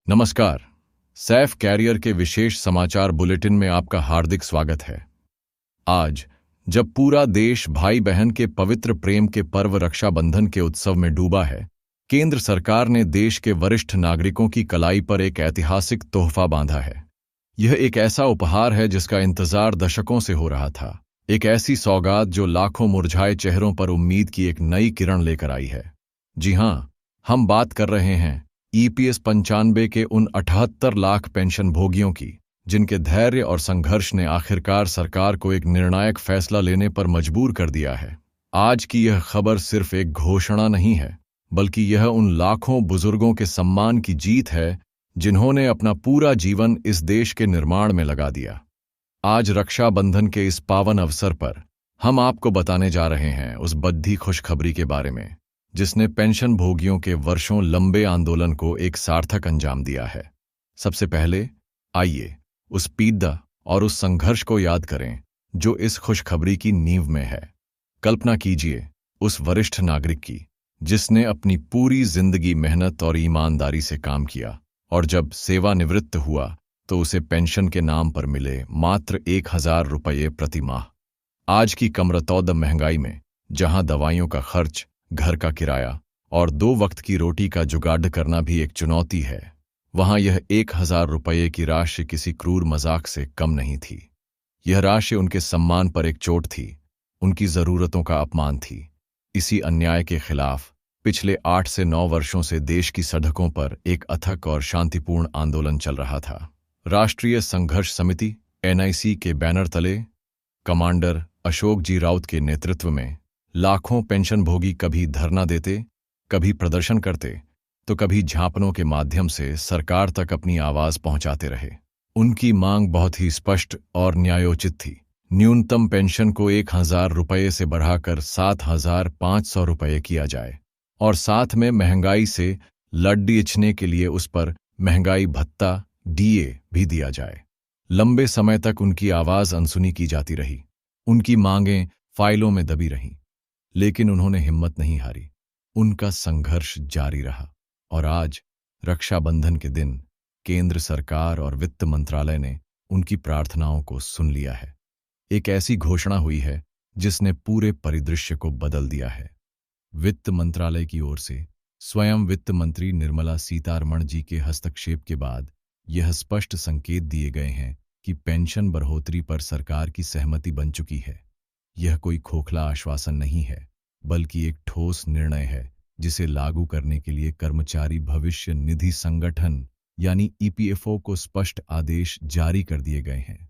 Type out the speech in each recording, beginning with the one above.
नमस्कार। सैफ कैरियर के विशेष समाचार बुलेटिन में आपका हार्दिक स्वागत है। आज जब पूरा देश भाई बहन के पवित्र प्रेम के पर्व रक्षाबंधन के उत्सव में डूबा है, केंद्र सरकार ने देश के वरिष्ठ नागरिकों की कलाई पर एक ऐतिहासिक तोहफा बांधा है। यह एक ऐसा उपहार है जिसका इंतजार दशकों से हो रहा था, एक ऐसी सौगात जो लाखों मुरझाए चेहरों पर उम्मीद की एक नई किरण लेकर आई है। जी हां, हम बात कर रहे हैं EPS 95 के उन 78 लाख पेंशन भोगियों की, जिनके धैर्य और संघर्ष ने आखिरकार सरकार को एक निर्णायक फैसला लेने पर मजबूर कर दिया है। आज की यह खबर सिर्फ एक घोषणा नहीं है, बल्कि यह उन लाखों बुजुर्गों के सम्मान की जीत है जिन्होंने अपना पूरा जीवन इस देश के निर्माण में लगा दिया। आज रक्षाबंधन के इस पावन अवसर पर हम आपको बताने जा रहे हैं उस बद्धी खुशखबरी के बारे में जिसने पेंशन भोगियों के वर्षों लंबे आंदोलन को एक सार्थक अंजाम दिया है। सबसे पहले आइए उस पीड़ा और उस संघर्ष को याद करें जो इस खुशखबरी की नींव में है। कल्पना कीजिए उस वरिष्ठ नागरिक की जिसने अपनी पूरी जिंदगी मेहनत और ईमानदारी से काम किया, और जब सेवानिवृत्त हुआ तो उसे पेंशन के नाम पर मिले मात्र 1000 रुपये प्रति माह। आज की कमरतौद महंगाई में, जहां दवाइयों का खर्च, घर का किराया और 2 वक्त की रोटी का जुगाड़ करना भी एक चुनौती है, वहां यह 1000 रुपये की राशि किसी क्रूर मजाक से कम नहीं थी। यह राशि उनके सम्मान पर एक चोट थी, उनकी जरूरतों का अपमान थी। इसी अन्याय के खिलाफ पिछले 8 से 9 वर्षों से देश की सड़कों पर एक अथक और शांतिपूर्ण आंदोलन चल रहा था। राष्ट्रीय संघर्ष समिति NIC के बैनर तले कमांडर अशोक जी राउत के नेतृत्व में लाखों पेंशनभोगी कभी धरना देते, कभी प्रदर्शन करते, तो कभी झांपनों के माध्यम से सरकार तक अपनी आवाज पहुंचाते रहे। उनकी मांग बहुत ही स्पष्ट और न्यायोचित थी। न्यूनतम पेंशन को 1000 रुपये से बढ़ाकर 7500 रुपये किया जाए, और साथ में महंगाई से लड़ने के लिए उस पर महंगाई भत्ता DA भी दिया जाए। लंबे समय तक उनकी आवाज अनसुनी की जाती रही, उनकी मांगें फाइलों में दबी रहीं, लेकिन उन्होंने हिम्मत नहीं हारी। उनका संघर्ष जारी रहा, और आज रक्षाबंधन के दिन केंद्र सरकार और वित्त मंत्रालय ने उनकी प्रार्थनाओं को सुन लिया है। एक ऐसी घोषणा हुई है जिसने पूरे परिदृश्य को बदल दिया है। वित्त मंत्रालय की ओर से स्वयं वित्त मंत्री निर्मला सीतारमण जी के हस्तक्षेप के बाद यह स्पष्ट संकेत दिए गए हैं कि पेंशन बढ़ोतरी पर सरकार की सहमति बन चुकी है। यह कोई खोखला आश्वासन नहीं है, बल्कि एक ठोस निर्णय है जिसे लागू करने के लिए कर्मचारी भविष्य निधि संगठन यानी EPFO को स्पष्ट आदेश जारी कर दिए गए हैं।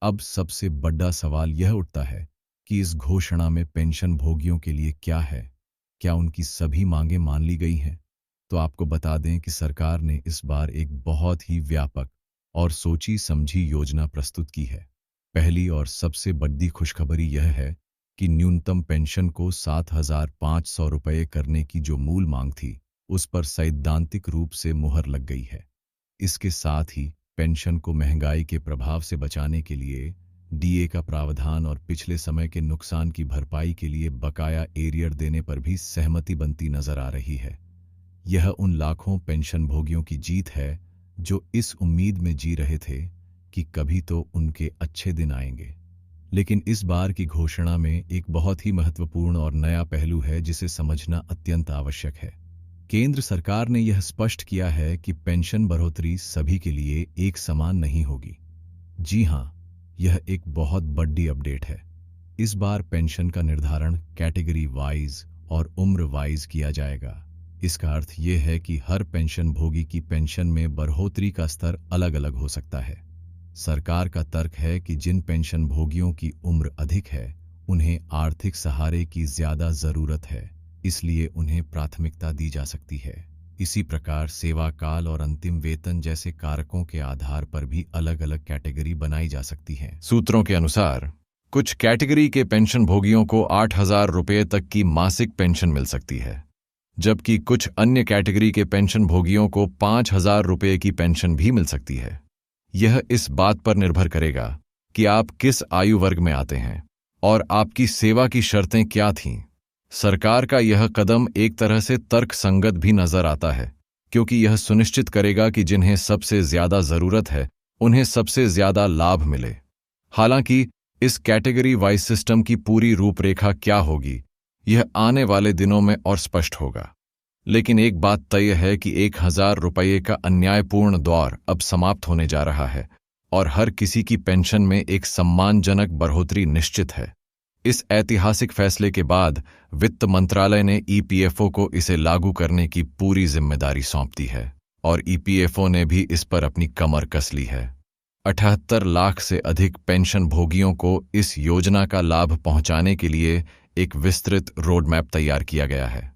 अब सबसे बड़ा सवाल यह उठता है कि इस घोषणा में पेंशन भोगियों के लिए क्या है? क्या उनकी सभी मांगें मान ली गई हैं? तो आपको बता दें कि सरकार ने इस बार एक बहुत ही व्यापक और सोची समझी योजना प्रस्तुत की है। पहली और सबसे बड़ी खुशखबरी यह है कि न्यूनतम पेंशन को 7500 रुपये करने की जो मूल मांग थी, उस पर सैद्धांतिक रूप से मुहर लग गई है। इसके साथ ही पेंशन को महंगाई के प्रभाव से बचाने के लिए DA का प्रावधान और पिछले समय के नुकसान की भरपाई के लिए बकाया एरियर देने पर भी सहमति बनती नजर आ रही है। यह उन लाखों पेंशन भोगियों की जीत है जो इस उम्मीद में जी रहे थे कि कभी तो उनके अच्छे दिन आएंगे। लेकिन इस बार की घोषणा में एक बहुत ही महत्वपूर्ण और नया पहलू है जिसे समझना अत्यंत आवश्यक है। केंद्र सरकार ने यह स्पष्ट किया है कि पेंशन बढ़ोतरी सभी के लिए एक समान नहीं होगी। जी हां, यह एक बहुत बड़ी अपडेट है। इस बार पेंशन का निर्धारण कैटेगरी वाइज और उम्र वाइज किया जाएगा। इसका अर्थ यह है कि हर पेंशन भोगी की पेंशन में बढ़ोतरी का स्तर अलग अलग हो सकता है। सरकार का तर्क है कि जिन पेंशन भोगियों की उम्र अधिक है, उन्हें आर्थिक सहारे की ज्यादा जरूरत है, इसलिए उन्हें प्राथमिकता दी जा सकती है। इसी प्रकार सेवा काल और अंतिम वेतन जैसे कारकों के आधार पर भी अलग अलग कैटेगरी बनाई जा सकती है। सूत्रों के अनुसार कुछ कैटेगरी के पेंशन भोगियों को 8000 रुपये तक की मासिक पेंशन मिल सकती है, जबकि कुछ अन्य कैटेगरी के पेंशन भोगियों को 5000 रुपये की पेंशन भी मिल सकती है। यह इस बात पर निर्भर करेगा कि आप किस आयु वर्ग में आते हैं और आपकी सेवा की शर्तें क्या थीं। सरकार का यह कदम एक तरह से तर्कसंगत भी नजर आता है, क्योंकि यह सुनिश्चित करेगा कि जिन्हें सबसे ज्यादा जरूरत है उन्हें सबसे ज्यादा लाभ मिले। हालांकि इस कैटेगरी वाइज सिस्टम की पूरी रूपरेखा क्या होगी यह आने वाले दिनों में और स्पष्ट होगा, लेकिन एक बात तय है कि 1000 रुपये का अन्यायपूर्ण दौर अब समाप्त होने जा रहा है और हर किसी की पेंशन में एक सम्मानजनक बढ़ोतरी निश्चित है। इस ऐतिहासिक फैसले के बाद वित्त मंत्रालय ने ईपीएफओ को इसे लागू करने की पूरी जिम्मेदारी सौंप दी है और ईपीएफओ ने भी इस पर अपनी कमर कस ली है। 78 लाख से अधिक पेंशन भोगियों को इस योजना का लाभ पहुंचाने के लिए एक विस्तृत रोडमैप तैयार किया गया है।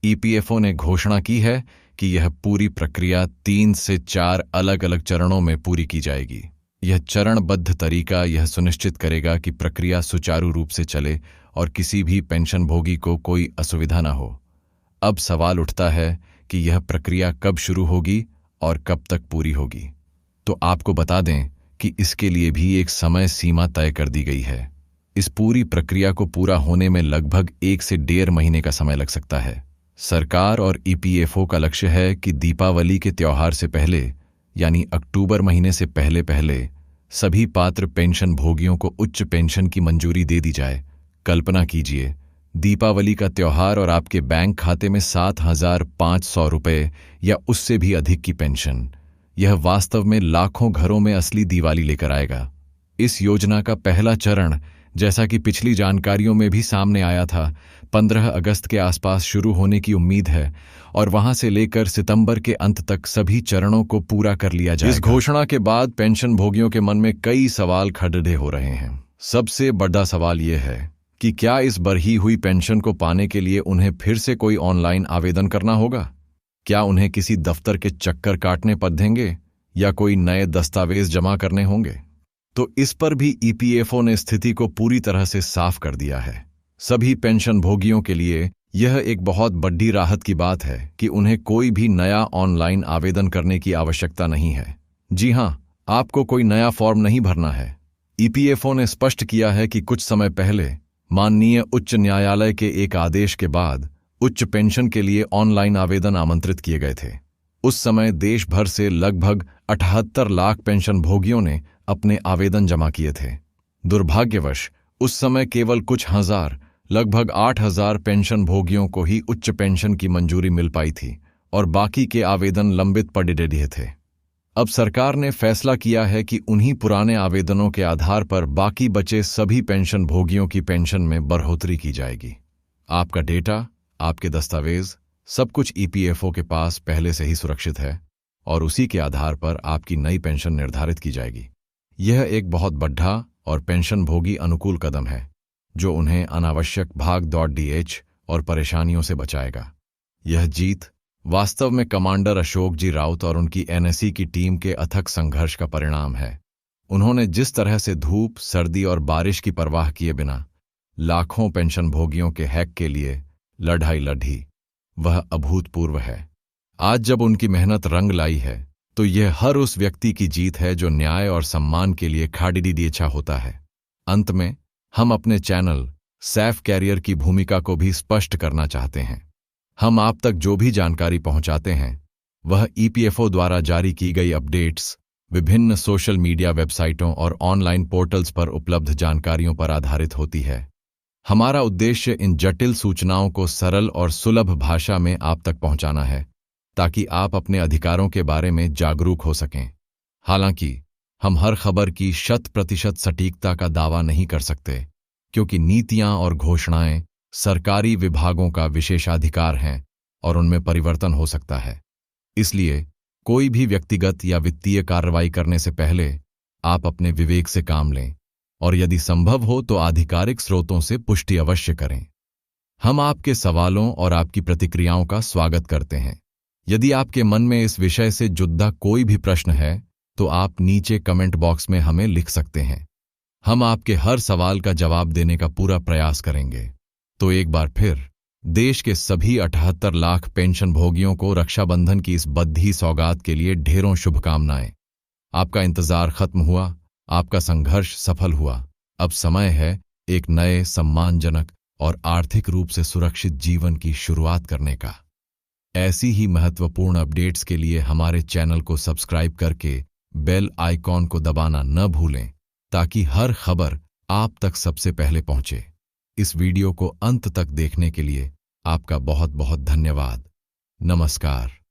ईपीएफओ ने घोषणा की है कि यह पूरी प्रक्रिया 3 से 4 अलग अलग चरणों में पूरी की जाएगी। यह चरणबद्ध तरीका यह सुनिश्चित करेगा कि प्रक्रिया सुचारू रूप से चले और किसी भी पेंशनभोगी को कोई असुविधा न हो। अब सवाल उठता है कि यह प्रक्रिया कब शुरू होगी और कब तक पूरी होगी। तो आपको बता दें कि इसके लिए भी एक समय सीमा तय कर दी गई है। इस पूरी प्रक्रिया को पूरा होने में लगभग 1 से 1.5 महीने का समय लग सकता है। सरकार और ईपीएफओ का लक्ष्य है कि दीपावली के त्योहार से पहले यानी अक्टूबर महीने से पहले सभी पात्र पेंशन भोगियों को उच्च पेंशन की मंजूरी दे दी जाए। कल्पना कीजिए, दीपावली का त्योहार और आपके बैंक खाते में 7,500 रुपये या उससे भी अधिक की पेंशन। यह वास्तव में लाखों घरों में असली दिवाली लेकर आएगा। इस योजना का पहला चरण, जैसा कि पिछली जानकारियों में भी सामने आया था, 15 अगस्त के आसपास शुरू होने की उम्मीद है और वहां से लेकर सितंबर के अंत तक सभी चरणों को पूरा कर लिया जाएगा। इस घोषणा के बाद पेंशन भोगियों के मन में कई सवाल खड़े हो रहे हैं। सबसे बड़ा सवाल यह है कि क्या इस बढ़ी हुई पेंशन को पाने के लिए उन्हें फिर से कोई ऑनलाइन आवेदन करना होगा? क्या उन्हें किसी दफ्तर के चक्कर काटने पड़ेंगे या कोई नए दस्तावेज जमा करने होंगे? तो इस पर भी ईपीएफओ ने स्थिति को पूरी तरह से साफ कर दिया है। सभी पेंशन भोगियों के लिए यह एक बहुत बड़ी राहत की बात है कि उन्हें कोई भी नया ऑनलाइन आवेदन करने की आवश्यकता नहीं है। जी हां, आपको कोई नया फॉर्म नहीं भरना है। ईपीएफओ ने स्पष्ट किया है कि कुछ समय पहले माननीय उच्च न्यायालय के एक आदेश के बाद उच्च पेंशन के लिए ऑनलाइन आवेदन आमंत्रित किए गए थे। उस समय देश भर से लगभग 78 लाख पेंशन भोगियों ने अपने आवेदन जमा किए थे। दुर्भाग्यवश उस समय केवल कुछ हजार, लगभग 8,000 पेंशन भोगियों को ही उच्च पेंशन की मंजूरी मिल पाई थी और बाकी के आवेदन लंबित पड़े रहे थे। अब सरकार ने फैसला किया है कि उन्हीं पुराने आवेदनों के आधार पर बाकी बचे सभी पेंशन भोगियों की पेंशन में बढ़ोतरी की जाएगी। आपका डेटा, आपके दस्तावेज, सब कुछ ईपीएफओ के पास पहले से ही सुरक्षित है और उसी के आधार पर आपकी नई पेंशन निर्धारित की जाएगी। यह एक बहुत बड़ा और पेंशन भोगी अनुकूल कदम है जो उन्हें अनावश्यक भाग-दौड़ और परेशानियों से बचाएगा। यह जीत वास्तव में कमांडर अशोक जी राउत और उनकी एनएसई की टीम के अथक संघर्ष का परिणाम है। उन्होंने जिस तरह से धूप, सर्दी और बारिश की परवाह किए बिना लाखों पेंशन भोगियों के हक के लिए लड़ाई लड़ी, वह अभूतपूर्व है। आज जब उनकी मेहनत रंग लाई है तो यह हर उस व्यक्ति की जीत है जो न्याय और सम्मान के लिए खाड़ी इच्छा होता है। अंत में हम अपने चैनल सैफ कैरियर की भूमिका को भी स्पष्ट करना चाहते हैं। हम आप तक जो भी जानकारी पहुंचाते हैं वह ईपीएफओ द्वारा जारी की गई अपडेट्स, विभिन्न सोशल मीडिया वेबसाइटों और ऑनलाइन पोर्टल्स पर उपलब्ध जानकारियों पर आधारित होती है। हमारा उद्देश्य इन जटिल सूचनाओं को सरल और सुलभ भाषा में आप तक पहुंचाना है ताकि आप अपने अधिकारों के बारे में जागरूक हो सकें। हालांकि हम हर खबर की 100% सटीकता का दावा नहीं कर सकते क्योंकि नीतियां और घोषणाएं सरकारी विभागों का विशेषाधिकार हैं और उनमें परिवर्तन हो सकता है। इसलिए कोई भी व्यक्तिगत या वित्तीय कार्रवाई करने से पहले आप अपने विवेक से काम लें और यदि संभव हो तो आधिकारिक स्रोतों से पुष्टि अवश्य करें। हम आपके सवालों और आपकी प्रतिक्रियाओं का स्वागत करते हैं। यदि आपके मन में इस विषय से जुड़ा कोई भी प्रश्न है तो आप नीचे कमेंट बॉक्स में हमें लिख सकते हैं। हम आपके हर सवाल का जवाब देने का पूरा प्रयास करेंगे। तो एक बार फिर देश के सभी 78 लाख पेंशन भोगियों को रक्षाबंधन की इस बद्धी सौगात के लिए ढेरों शुभकामनाएं। आपका इंतजार खत्म हुआ, आपका संघर्ष सफल हुआ। अब समय है एक नए, सम्मानजनक और आर्थिक रूप से सुरक्षित जीवन की शुरुआत करने का। ऐसी ही महत्वपूर्ण अपडेट्स के लिए हमारे चैनल को सब्सक्राइब करके बेल आइकॉन को दबाना न भूलें ताकि हर खबर आप तक सबसे पहले पहुंचे। इस वीडियो को अंत तक देखने के लिए आपका बहुत बहुत धन्यवाद। नमस्कार।